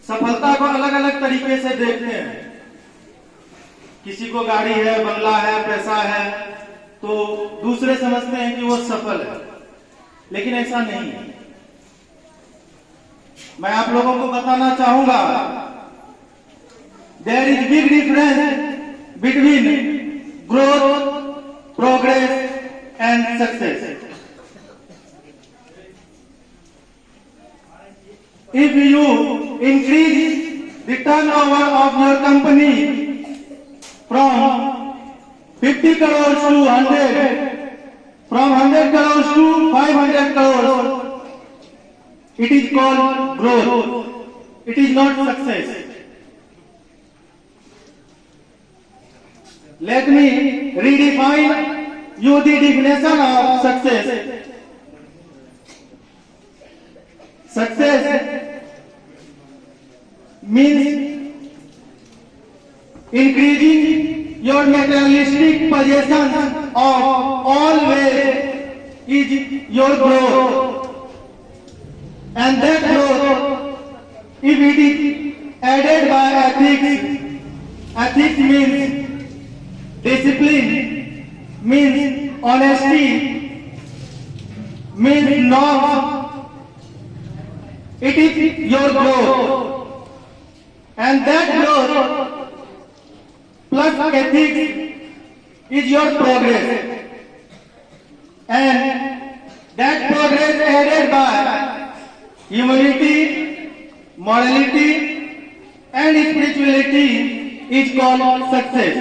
सफलता को अलग अलग तरीके से देखते हैं। किसी को गाड़ी है, बंगला है, पैसा है, तो दूसरे समझते हैं कि वो सफल है, लेकिन ऐसा नहीं है। मैं आप लोगों को बताना चाहूंगा, there is big difference between growth, progress and success. If you increase the turnover of your company from 50 crores to 100, from 100 crores to 500 crores, it is called growth. It is not success. Let me redefine you the definition of success. Success means increasing your materialistic possessions of all ways is your growth, and that growth, if it is added by ethics means discipline, means honesty, means norms, it is your growth, and that growth plus ethics is your progress, and that progress added by humility, morality and spirituality is called success.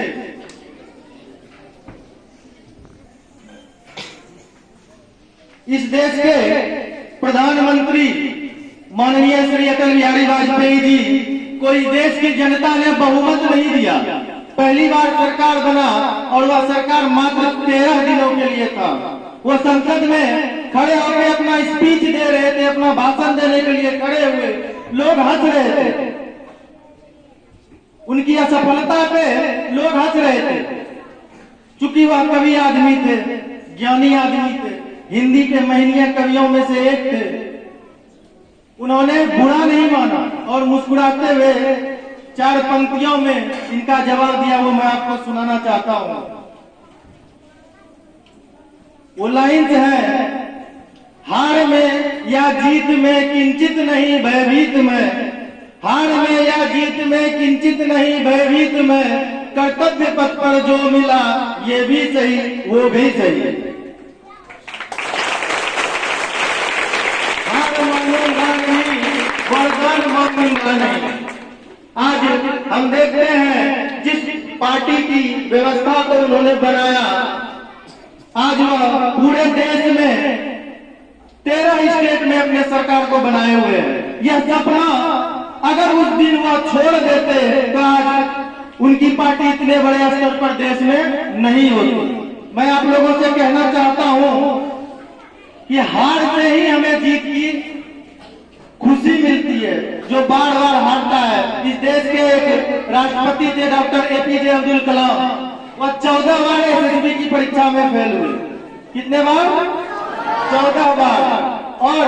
इस देश के प्रधानमंत्री माननीय श्री अटल बिहारी वाजपेयी जी को इस देश की जनता ने बहुमत नहीं दिया। पहली बार सरकार बना और वह सरकार मात्र 13 दिनों के लिए था। वो संसद में खड़े होकर अपना स्पीच दे रहे थे, अपना भाषण देने के लिए खड़े हुए, लोग हंस रहे थे। उनकी असफलता पे लोग हंस रहे थे, चूंकि वह कवि आदमी थे, ज्ञानी आदमी थे, हिंदी के महनीय कवियों में से एक थे। उन्होंने बुरा नहीं माना और मुस्कुराते हुए 4 पंक्तियों में इनका जवाब दिया, वो मैं आपको सुनाना चाहता हूं। वो लाइन है, हार में या जीत में किंचित नहीं भयभीत में, हार में या जीत में किंचित नहीं भयभीत में, कर्तव्य पथ पर जो मिला ये भी सही वो भी सही। वरदान मांगूंगा नहीं। आज हम देखते हैं जिस पार्टी की व्यवस्था को उन्होंने बनाया, आज वह पूरे देश में 13 स्टेट में अपने सरकार को बनाए हुए हैं। यह सपना अगर उस दिन वह छोड़ देते तो आज उनकी पार्टी इतने बड़े स्तर पर देश में नहीं होती। मैं आप लोगों से कहना चाहता हूं कि हार से ही हमें जीत की खुशी मिलती है। जो बार बार हारता है, इस देश के एक राष्ट्रपति थे डॉक्टर एपीजे अब्दुल कलाम, वह 14 बार एसएसबी की परीक्षा में फेल हुए। कितने बार? 14 बार। और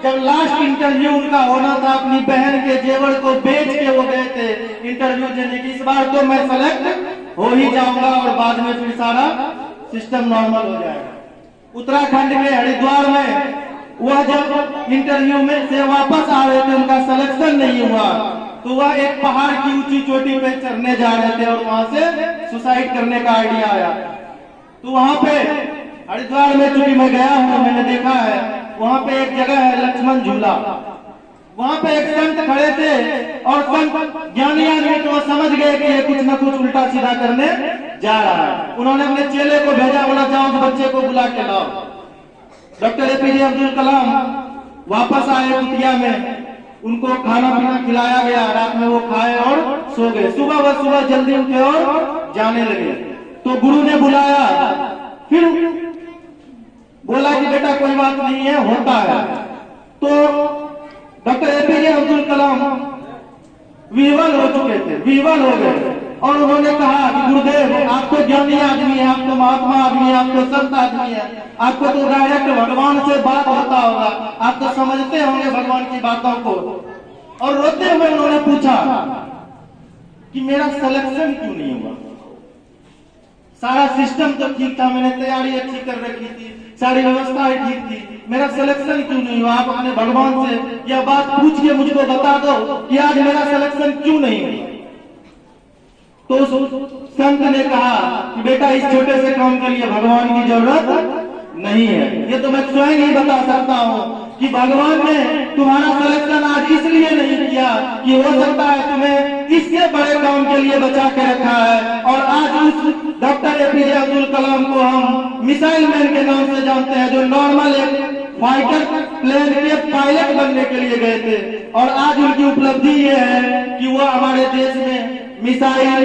जब लास्ट इंटरव्यू उनका होना था, अपनी बहन के जेवर को बेच के वो गए थे इंटरव्यू देने की, इस बार तो मैं सेलेक्ट हो ही जाऊंगा और बाद में फिर सारा सिस्टम नॉर्मल हो जाएगा। उत्तराखंड के हरिद्वार में वह जब इंटरव्यू में से वापस आ रहे थे, उनका सिलेक्शन नहीं हुआ, तो वह एक पहाड़ की ऊंची चोटी पे चढ़ने जा रहे थे और वहां से सुसाइड करने का आइडिया आया। तो वहां पे हरिद्वार में, चूंकि मैं गया हूं, मैंने देखा है, वहां पे एक जगह है लक्ष्मण झूला। वहां पे एक संत खड़े थे और संत ज्ञानी आदमी तो समझ गए कि ये कुछ न कुछ उल्टा सीधा करने जा रहा है। उन्होंने अपने चेले को भेजा, बोला जाओ बच्चे को बुला के लाओ। डॉक्टर एपीजे अब्दुल कलाम वापस आए कुटिया में, उनको खाना पीना खिलाया गया, रात में वो खाए और सो गए। सुबह जल्दी उठे और जाने लगे। तो गुरु ने बुलाया, फिर बोला कि बेटा कोई बात नहीं है, होता है। तो डॉक्टर एपीजे अब्दुल कलाम विह्वल हो चुके थे, विह्वल हो गए और उन्होंने कहा कि गुरुदेव आप तो ज्ञानी आदमी है, आप तो महात्मा आदमी है, आप तो संत आदमी है, आपको तो डायरेक्ट भगवान से बात होता होगा, आप तो समझते होंगे भगवान की बातों को। और रोते हुए उन्होंने पूछा कि मेरा सिलेक्शन क्यों नहीं हुआ। सारा सिस्टम तो ठीक था, मैंने तैयारी अच्छी कर रखी थी, सारी व्यवस्थाएं ठीक थी, मेरा सिलेक्शन क्यों नहीं हुआ। आप अपने भगवान से यह बात पूछ के मुझको बता दो कि आज मेरा सिलेक्शन क्यों नहीं हुआ। तो उस संत ने कहा कि बेटा इस छोटे से काम के लिए भगवान की जरूरत नहीं है। ये तो मैं स्वयं ही बता सकता हूँ कि भगवान ने तुम्हारा सिलेक्शन आज इसलिए नहीं किया कि हो सकता है तुम्हें इससे बड़े काम के लिए बचा के रखा है। और आज उस डॉक्टर एपीजे अब्दुल कलाम को हम मिसाइल मैन के नाम से जानते हैं, जो नॉर्मल एक फाइटर प्लेन के पायलट बनने के लिए गए थे। और आज उनकी उपलब्धि ये है कि वो हमारे देश में मिसाइल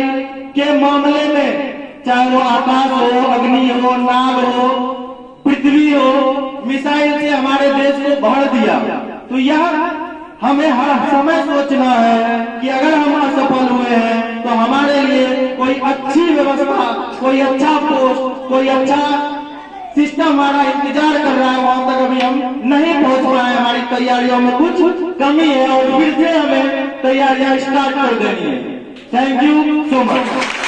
के मामले में, चाहे वो आकाश हो, अग्नि हो, नाग हो, पृथ्वी हो, मिसाइल से हमारे देश को भर दिया। तो यह हमें हर समय सोचना है कि अगर हम असफल हुए हैं तो हमारे लिए कोई अच्छी व्यवस्था, कोई अच्छा पोस्ट, कोई अच्छा सिस्टम हमारा इंतजार कर रहा है। वहां तक अभी हम नहीं पहुंच पाए, हमारी तैयारियों में कुछ कमी है और फिर से हमें तैयारियां स्टार्ट कर देनी है। Thank you so much.